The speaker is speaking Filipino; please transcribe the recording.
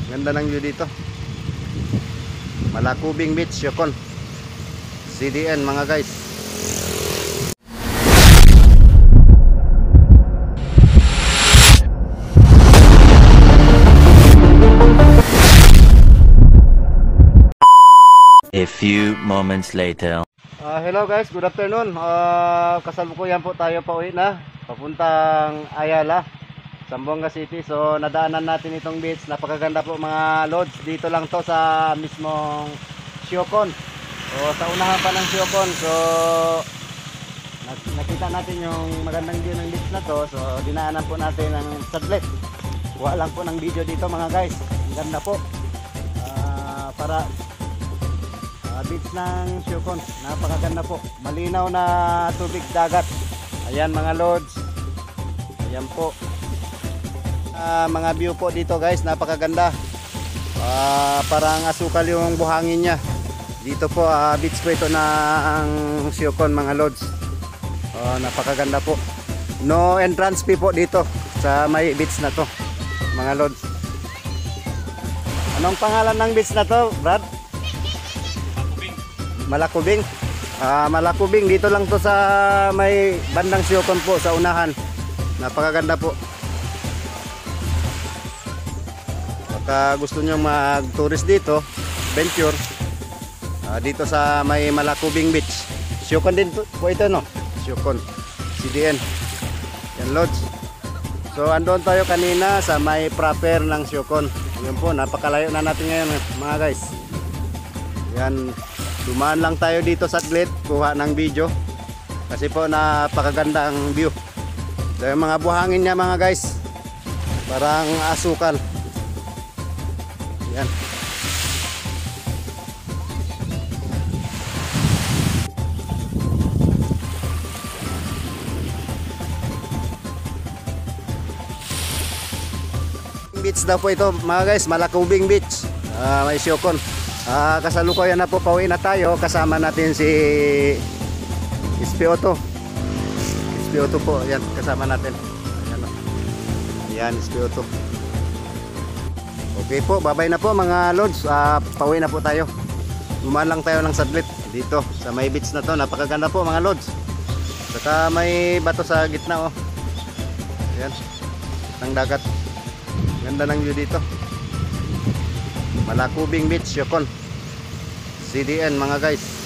Ganda ng view dito. Malakubing Beach, Yukon, CDN mga guys. A few moments later. Hello guys, good afternoon. Kasalukuyan po tayo pauwi na papuntang Ayala, Zamboanga City. So nadaanan natin itong beach. Napakaganda po mga lods. Dito lang to sa mismong Siocon. So sa unahan pa ng Siocon. So nakita natin yung magandang view ng beach na to. So dinaanan po natin ng saglit. Kuha lang po ng video dito mga guys. Ang ganda po. Para beach ng Siocon, napakaganda po, malinaw na tubig dagat. Ayan mga lods, ayan po mga view po dito guys, napakaganda. Parang asukal yung buhangin nya dito po. Beach po ito ng Siocon mga lods. Napakaganda po, no entrance fee po dito sa may beach na to mga lods. Anong pangalan ng beach na to, Brad? Malakubing. Malakubing, dito lang to sa may bandang Siocon po, sa unahan. Napakaganda po. Baka gusto nyo mag-tourist dito, venture, dito sa may Malakubing Beach. Siocon din po ito, no? Siocon, CDN. Yan lods. So andun tayo kanina sa may proper ng Siocon. Yun po, napakalayo na natin ngayon mga guys. Yan. Dumaan lang tayo dito sa saglit, kuha ng video kasi po napakaganda ang view. So yung mga buhangin niya mga guys, parang asukal. Yan. Beach daw po ito mga guys, Malakubing Beach, may Siocon. Kasalukuyan na po, pauwi na tayo. Kasama natin si SPO2 po, yan, kasama natin. Ayan, SPO2. Okay po, babay na po mga lods. Pauwi na po tayo. Dumaan lang tayo ng saglit dito sa may beach na to. Napakaganda po mga lods. Saka may bato sa gitna, oh. Ayan, ng dagat. Ganda ng view dito. Malakubing Beach, Siocon, CDN mga guys.